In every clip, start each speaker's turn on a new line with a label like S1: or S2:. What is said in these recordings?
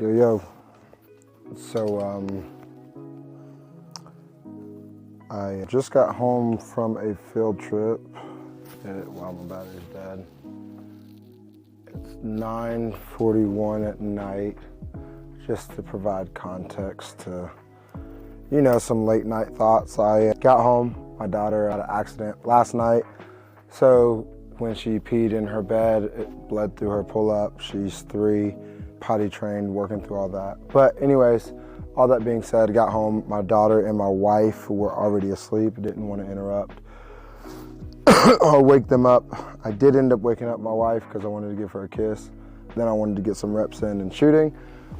S1: Yo. So, I just got home from a field trip while my battery's dead. It's 9:41 at night, just to provide context to, some late night thoughts. I got home, my daughter had an accident last night, so when she peed in her bed, it bled through her pull-up. She's 3, potty trained, working through all that. But anyways, all that being said, I got home, my daughter and my wife were already asleep, didn't want to interrupt or wake them up. I did end up waking up my wife because I wanted to give her a kiss. Then I wanted to get some reps in and shooting.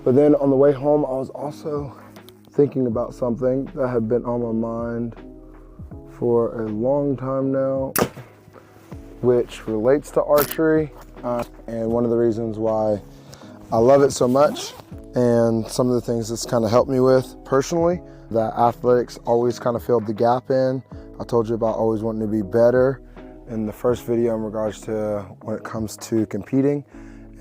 S1: But then on the way home, I was also thinking about something that had been on my mind for a long time now, which relates to archery, and one of the reasons why I love it so much, and some of the things it's kind of helped me with personally, that athletics always kind of filled the gap in. I told you about always wanting to be better in the first video in regards to when it comes to competing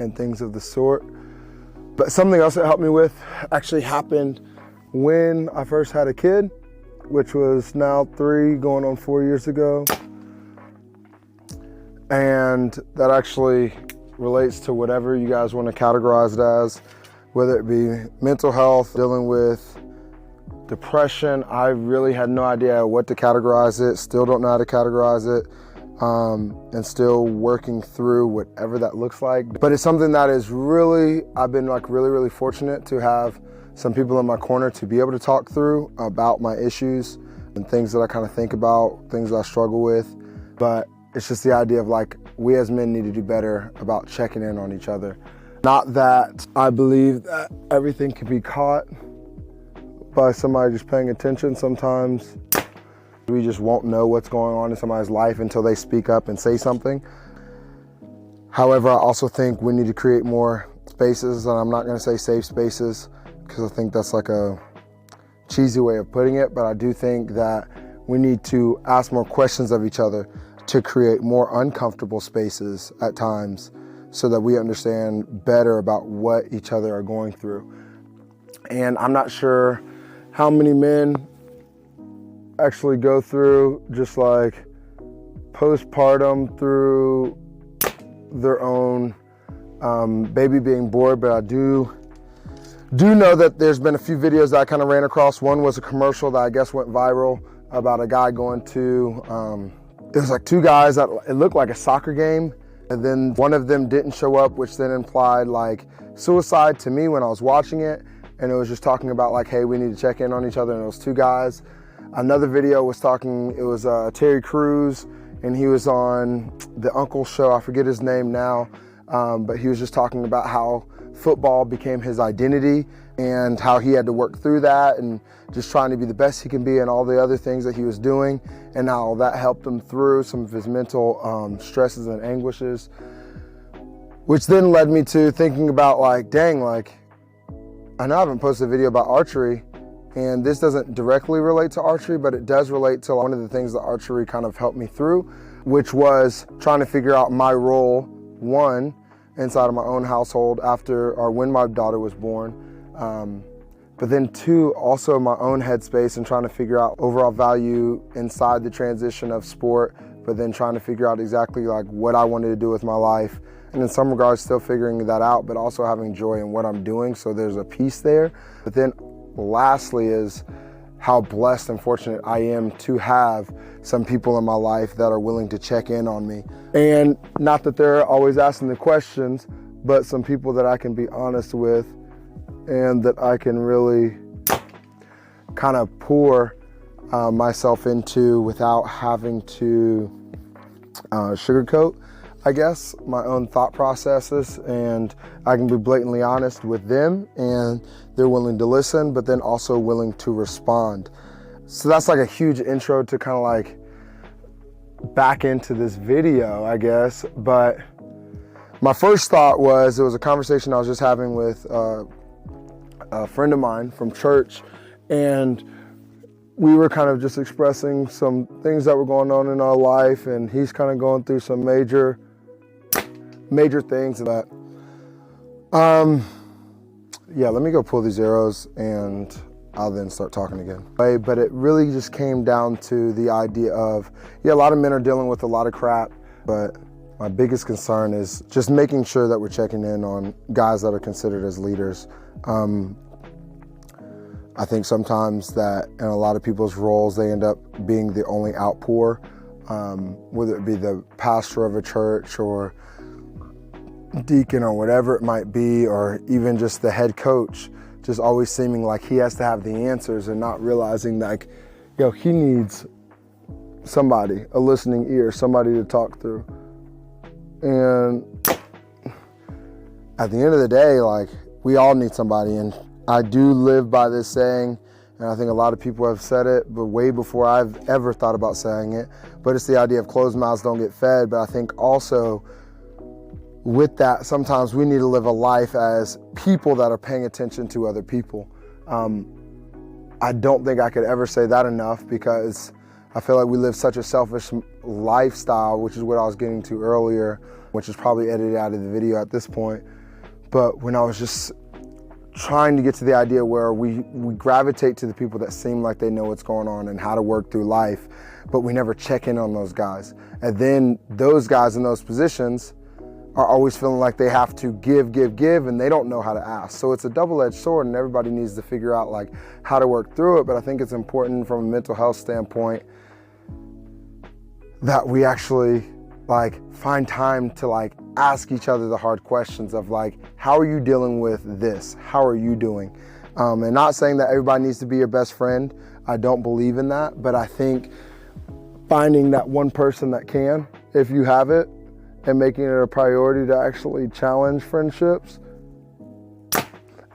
S1: and things of the sort. But something else that helped me with actually happened when I first had a kid, which was now 3 going on 4 years ago. And that actually relates to whatever you guys want to categorize it as, whether it be mental health, dealing with depression. I really had no idea what to categorize it, still don't know how to categorize it, and still working through whatever that looks like. But it's something that is really, I've been really fortunate to have some people in my corner to be able to talk through about my issues and things that I kind of think about, things that I struggle with. But it's just the idea of we as men need to do better about checking in on each other. Not that I believe that everything can be caught by somebody just paying attention. Sometimes we just won't know what's going on in somebody's life until they speak up and say something. However, I also think we need to create more spaces, and I'm not gonna say safe spaces, because I think that's like a cheesy way of putting it, but I do think that we need to ask more questions of each other to create more uncomfortable spaces at times so that we understand better about what each other are going through. And I'm not sure how many men actually go through just like postpartum through their own baby being born, but I do know that there's been a few videos that I kind of ran across. One was a commercial that I guess went viral about a guy going to, it was like 2 guys that it looked like a soccer game, and then one of them didn't show up, which then implied like suicide to me when I was watching it. And it was just talking about like, hey, we need to check in on each other. And it was 2 guys. Another video was talking, it was Terry Crews, and he was on the Uncle show. I forget his name now, but he was just talking about how football became his identity and how he had to work through that and just trying to be the best he can be and all the other things that he was doing, and how that helped him through some of his mental stresses and anguishes, which then led me to thinking about dang, I know I haven't posted a video about archery, and this doesn't directly relate to archery, but it does relate to one of the things that archery kind of helped me through, which was trying to figure out my role, 1, inside of my own household when my daughter was born. But then 2, also my own headspace and trying to figure out overall value inside the transition of sport, but then trying to figure out exactly what I wanted to do with my life. And in some regards still figuring that out, but also having joy in what I'm doing. So there's a piece there. But then lastly is how blessed and fortunate I am to have some people in my life that are willing to check in on me. And not that they're always asking the questions, but some people that I can be honest with and that I can really kind of pour myself into without having to sugarcoat, I guess, my own thought processes. And I can be blatantly honest with them, and they're willing to listen, but then also willing to respond. So that's like a huge intro to kind of back into this video, I guess. But my first thought was, it was a conversation I was just having with a friend of mine from church, and we were kind of just expressing some things that were going on in our life, and he's kind of going through some major things that Yeah, let me go pull these arrows and I'll then start talking again. But it really just came down to the idea of, yeah, a lot of men are dealing with a lot of crap, but my biggest concern is just making sure that we're checking in on guys that are considered as leaders. I think sometimes that in a lot of people's roles, they end up being the only outpour, whether it be the pastor of a church or deacon or whatever it might be, or even just the head coach, just always seeming like he has to have the answers and not realizing like, he needs somebody, a listening ear, somebody to talk through. And at the end of the day, like, we all need somebody. And I do live by this saying, and I think a lot of people have said it, but way before I've ever thought about saying it, but it's the idea of closed mouths don't get fed. But I think also with that, sometimes we need to live a life as people that are paying attention to other people. I don't think I could ever say that enough, because I feel like we live such a selfish lifestyle, which is what I was getting to earlier, which is probably edited out of the video at this point. But when I was just trying to get to the idea where we gravitate to the people that seem like they know what's going on and how to work through life, but we never check in on those guys. And then those guys in those positions are always feeling like they have to give, and they don't know how to ask. So it's a double-edged sword, and everybody needs to figure out like how to work through it. But I think it's important from a mental health standpoint that we actually like find time to like ask each other the hard questions of like, how are you dealing with this? How are you doing? And not saying that everybody needs to be your best friend. I don't believe in that, but I think finding that one person that can, if you have it, and making it a priority to actually challenge friendships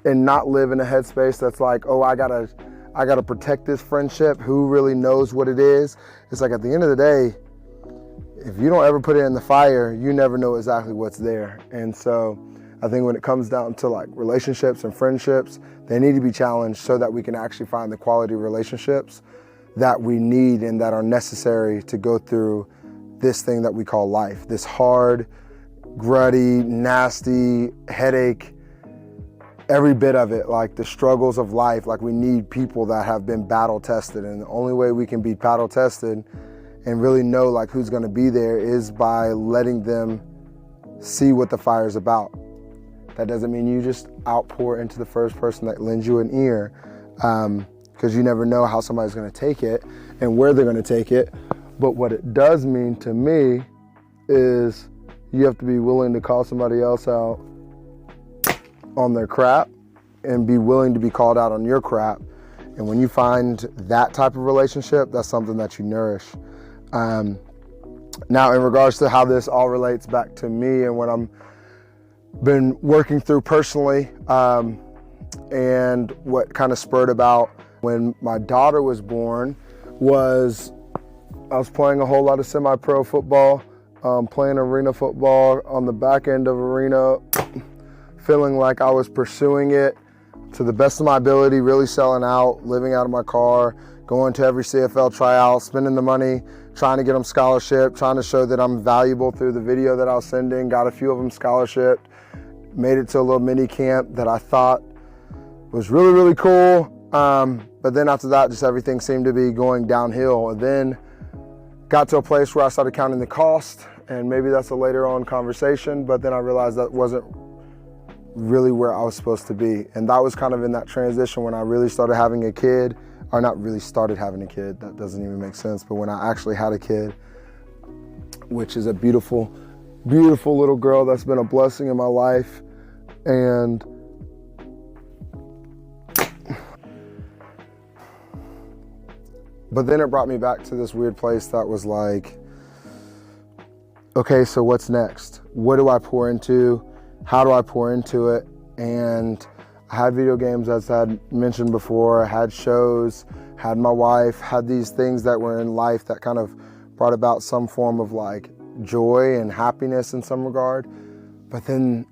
S1: and not live in a headspace that's like, oh, I gotta protect this friendship. Who really knows what it is? It's like, at the end of the day, if you don't ever put it in the fire, you never know exactly what's there. And so I think when it comes down to like relationships and friendships, they need to be challenged so that we can actually find the quality relationships that we need and that are necessary to go through this thing that we call life, this hard, gruddy, nasty, headache, every bit of it, like the struggles of life. Like, we need people that have been battle tested, and the only way we can be battle tested and really know like who's gonna be there is by letting them see what the fire's about. That doesn't mean you just outpour into the first person that lends you an ear, because you never know how somebody's gonna take it and where they're gonna take it. But what it does mean to me is you have to be willing to call somebody else out on their crap and be willing to be called out on your crap. And when you find that type of relationship, that's something that you nourish. Now, in regards to how this all relates back to me and what I'm been working through personally, and what kind of spurred about when my daughter was born was I was playing a whole lot of semi-pro football, playing arena football on the back end of arena, feeling like I was pursuing it to the best of my ability, really selling out, living out of my car, going to every CFL tryout, spending the money, trying to get them scholarship, trying to show that I'm valuable through the video that I was sending, got a few of them scholarship, made it to a little mini camp that I thought was really, really cool. But then after that, just everything seemed to be going downhill. And then got to a place where I started counting the cost, and maybe that's a later on conversation, but then I realized that wasn't really where I was supposed to be. And that was kind of in that transition when I really started having a kid, or not really started having a kid, that doesn't even make sense, but when I actually had a kid, which is a beautiful, beautiful little girl that's been a blessing in my life. And but then it brought me back to this weird place that was like, okay, so what's next? What do I pour into? How do I pour into it? And I had video games, as I had mentioned before, I had shows, had my wife, had these things that were in life that kind of brought about some form of like joy and happiness in some regard. But then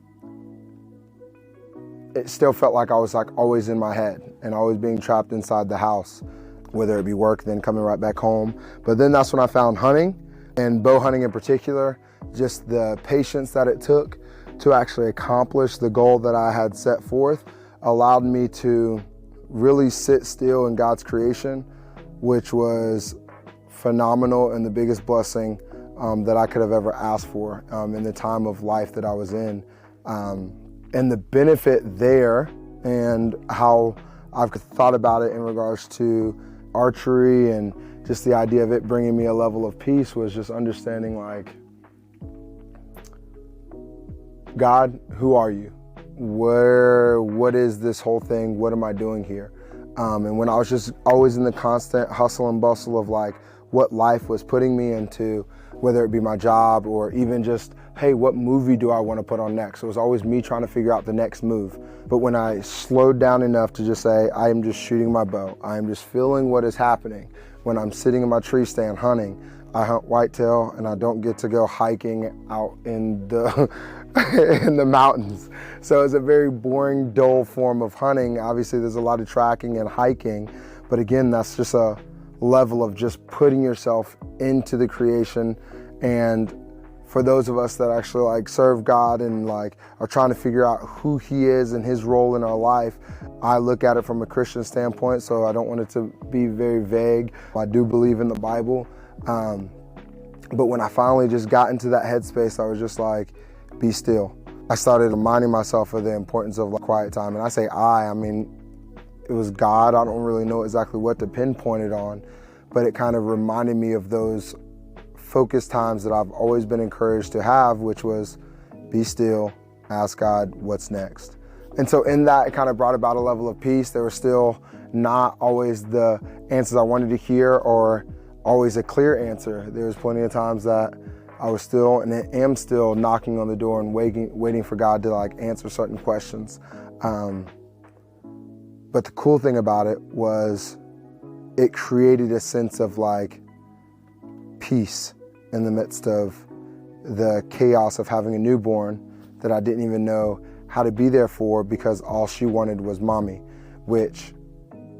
S1: it still felt like I was like always in my head and always being trapped inside the house, whether it be work, then coming right back home. But then that's when I found hunting, and bow hunting in particular, just the patience that it took to actually accomplish the goal that I had set forth allowed me to really sit still in God's creation, which was phenomenal and the biggest blessing that I could have ever asked for in the time of life that I was in. And the benefit there and how I've thought about it in regards to archery and just the idea of it bringing me a level of peace was just understanding, like, God, who are you? What is this whole thing? What am I doing here? And when I was just always in the constant hustle and bustle of like what life was putting me into, whether it be my job or even just, hey, what movie do I want to put on next? It was always me trying to figure out the next move. But when I slowed down enough to just say, I am just shooting my bow, I am just feeling what is happening. When I'm sitting in my tree stand hunting, I hunt whitetail and I don't get to go hiking out in the in the mountains. So it's a very boring, dull form of hunting. Obviously there's a lot of tracking and hiking, but again, that's just a level of just putting yourself into the creation. And for those of us that actually like serve God and like are trying to figure out who He is and His role in our life, I look at it from a Christian standpoint, so I don't want it to be very vague. I do believe in the Bible, but when I finally just got into that headspace, I was just like, be still. I started reminding myself of the importance of like quiet time. And I say I mean, it was God. I don't really know exactly what to pinpoint it on, but it kind of reminded me of those focused times that I've always been encouraged to have, which was be still, ask God what's next. And so in that, it kind of brought about a level of peace. There were still not always the answers I wanted to hear or always a clear answer. There was plenty of times that I was still and am still knocking on the door and waiting for God to like answer certain questions. But the cool thing about it was it created a sense of like peace in the midst of the chaos of having a newborn that I didn't even know how to be there for, because all she wanted was mommy, which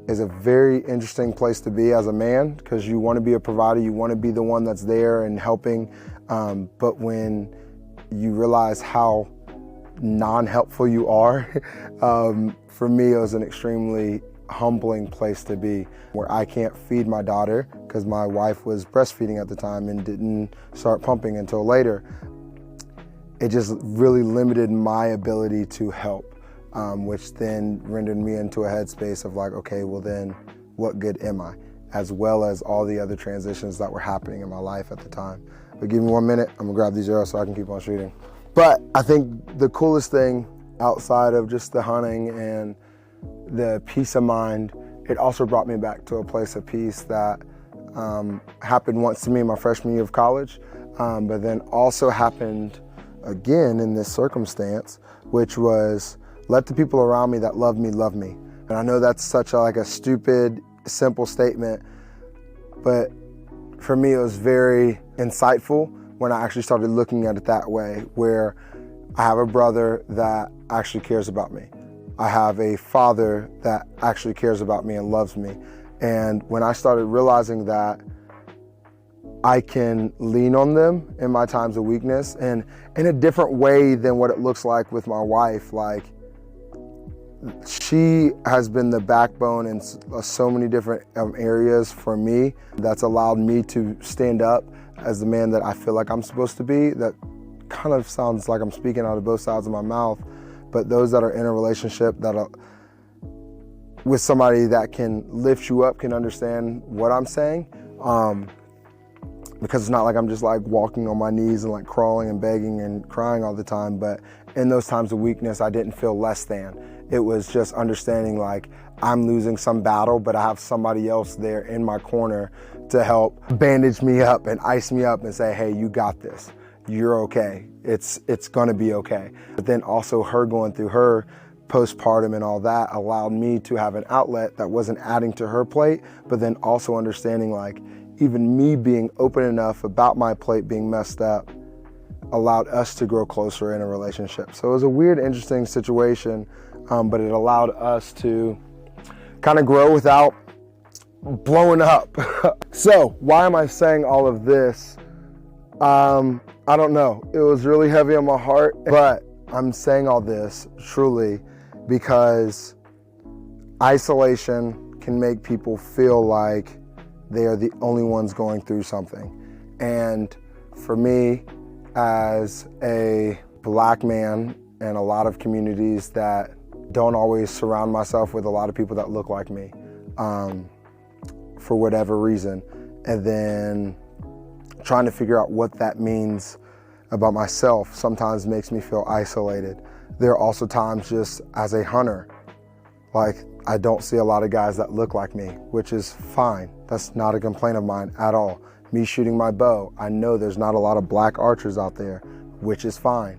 S1: is a very interesting place to be as a man, because you want to be a provider, you want to be the one that's there and helping. But when you realize how non-helpful you are, for me, it was an extremely humbling place to be, where I can't feed my daughter because my wife was breastfeeding at the time and didn't start pumping until later. It just really limited my ability to help, which then rendered me into a headspace of like, okay, well then what good am I? As well as all the other transitions that were happening in my life at the time. But give me 1 minute, I'm gonna grab these arrows so I can keep on shooting. But I think the coolest thing outside of just the hunting and the peace of mind, it also brought me back to a place of peace that happened once to me in my freshman year of college, but then also happened again in this circumstance, which was let the people around me that love me, love me. And I know that's such a stupid, simple statement, but for me it was very insightful when I actually started looking at it that way, where I have a brother that actually cares about me. I have a father that actually cares about me and loves me. And when I started realizing that I can lean on them in my times of weakness, and in a different way than what it looks like with my wife, like she has been the backbone in so many different areas for me that's allowed me to stand up as the man that I feel like I'm supposed to be. That kind of sounds like I'm speaking out of both sides of my mouth, but those that are in a relationship that are with somebody that can lift you up can understand what I'm saying. Because it's not like I'm just like walking on my knees and like crawling and begging and crying all the time, but in those times of weakness, I didn't feel less than. It was just understanding like I'm losing some battle, but I have somebody else there in my corner to help bandage me up and ice me up and say, hey, you got this. You're okay. It's gonna be okay. But then also her going through her postpartum and all that allowed me to have an outlet that wasn't adding to her plate, but then also understanding like even me being open enough about my plate being messed up allowed us to grow closer in a relationship. So it was a weird, interesting situation, but it allowed us to kind of grow without blowing up. So why am I saying all of this? I don't know. It was really heavy on my heart, but I'm saying all this truly because isolation can make people feel like they are the only ones going through something. And for me, as a Black man in a lot of communities that don't always surround myself with a lot of people that look like me, for whatever reason, and then trying to figure out what that means about myself sometimes makes me feel isolated. There are also times just as a hunter, like I don't see a lot of guys that look like me, which is fine. That's not a complaint of mine at all. Me shooting my bow, I know there's not a lot of Black archers out there, which is fine.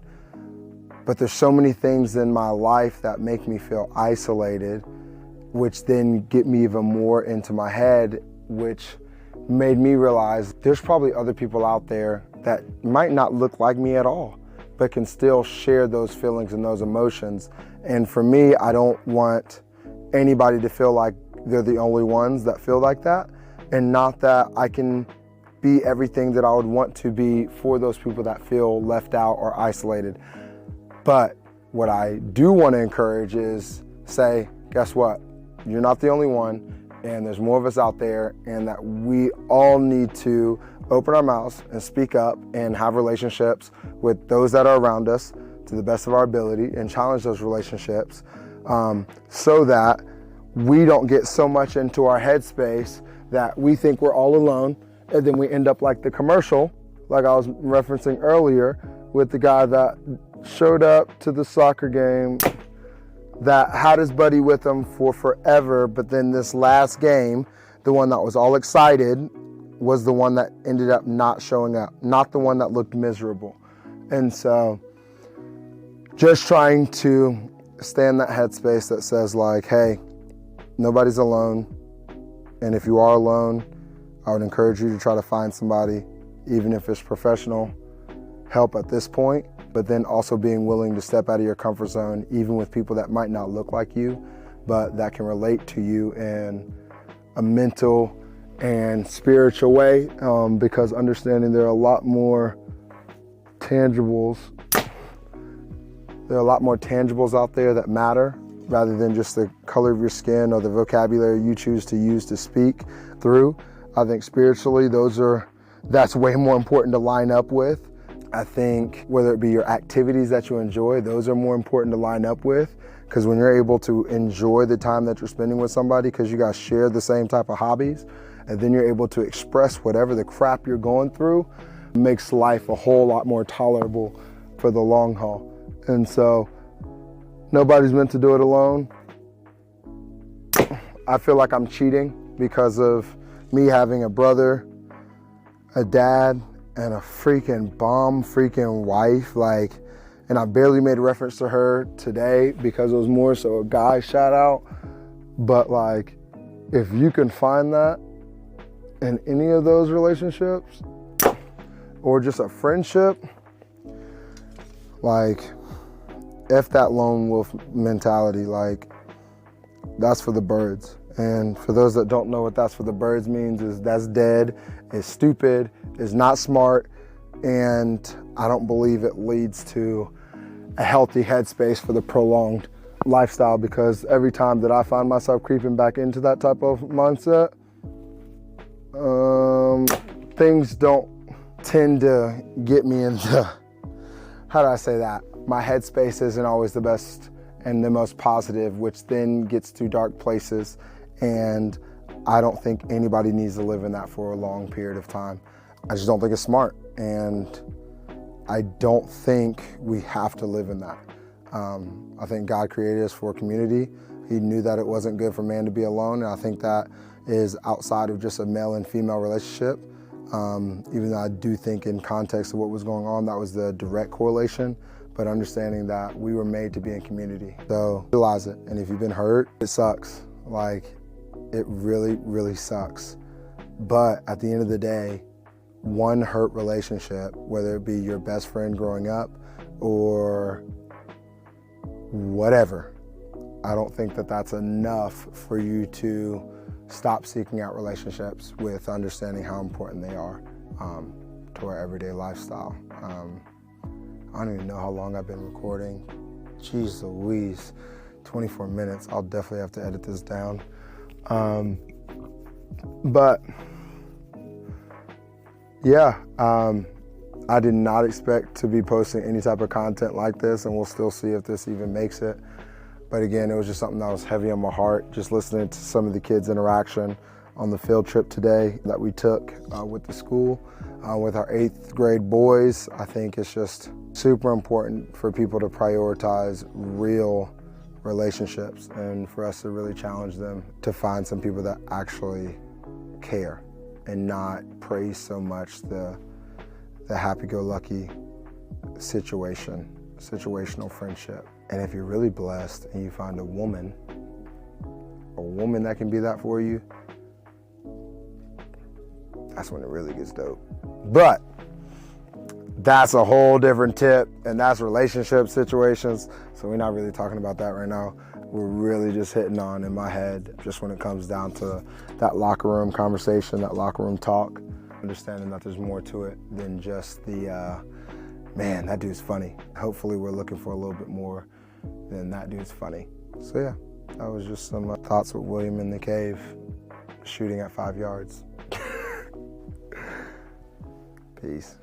S1: But there's so many things in my life that make me feel isolated, which then get me even more into my head, which made me realize there's probably other people out there that might not look like me at all, but can still share those feelings and those emotions. And for me, I don't want anybody to feel like they're the only ones that feel like that, and not that I can be everything that I would want to be for those people that feel left out or isolated. But what I do want to encourage is say, guess what? You're not the only one, and there's more of us out there, and that we all need to open our mouths and speak up and have relationships with those that are around us to the best of our ability and challenge those relationships, so that we don't get so much into our headspace that we think we're all alone, and then we end up like the commercial, like I was referencing earlier, with the guy that showed up to the soccer game that had his buddy with him for forever, but then this last game, the one that was all excited was the one that ended up not showing up, not the one that looked miserable. And so just trying to stay in that headspace that says like, hey, nobody's alone. And if you are alone, I would encourage you to try to find somebody, even if it's professional help at this point, but then also being willing to step out of your comfort zone, even with people that might not look like you, but that can relate to you in a mental and spiritual way, because understanding there are a lot more tangibles. There are a lot more tangibles out there that matter, rather than just the color of your skin or the vocabulary you choose to use to speak through. I think spiritually, that's way more important to line up with. I think whether it be your activities that you enjoy, those are more important to line up with, because when you're able to enjoy the time that you're spending with somebody because you guys share the same type of hobbies, and then you're able to express whatever the crap you're going through, makes life a whole lot more tolerable for the long haul. And so nobody's meant to do it alone. I feel like I'm cheating because of me having a brother, a dad, and a freaking bomb freaking wife, and I barely made reference to her today because it was more so a guy shout out. But if you can find that in any of those relationships, or just a friendship, F that lone wolf mentality, that's for the birds. And for those that don't know what that's for the birds means, is that's dead, it's stupid, it's not smart, and I don't believe it leads to a healthy headspace for the prolonged lifestyle, because every time that I find myself creeping back into that type of mindset, things don't tend to get me into, how do I say that? My headspace isn't always the best and the most positive, which then gets to dark places. And I don't think anybody needs to live in that for a long period of time. I just don't think it's smart. And I don't think we have to live in that. I think God created us for a community. He knew that it wasn't good for man to be alone. And I think that is outside of just a male and female relationship. Even though I do think in context of what was going on, that was the direct correlation. But understanding that we were made to be in community. So realize it. And if you've been hurt, it sucks. It really, really sucks. But at the end of the day, one hurt relationship, whether it be your best friend growing up or whatever, I don't think that that's enough for you to stop seeking out relationships with understanding how important they are to our everyday lifestyle. I don't even know how long I've been recording. Jeez Louise. 24 minutes. I'll definitely have to edit this down. But yeah, I did not expect to be posting any type of content like this, and we'll still see if this even makes it. But again, it was just something that was heavy on my heart, just listening to some of the kids' interaction on the field trip today that we took with the school, with our 8th grade boys. I think it's just super important for people to prioritize real relationships and for us to really challenge them to find some people that actually care and not praise so much the happy-go-lucky situational friendship. And if you're really blessed and you find a woman that can be that for you, that's when it really gets dope. But that's a whole different tip, and that's relationship situations. So we're not really talking about that right now. We're really just hitting on, in my head, just when it comes down to that locker room conversation, that locker room talk, understanding that there's more to it than just the, man, that dude's funny. Hopefully we're looking for a little bit more than that dude's funny. So yeah, that was just some thoughts with William in the cave, shooting at 5 yards. Peace.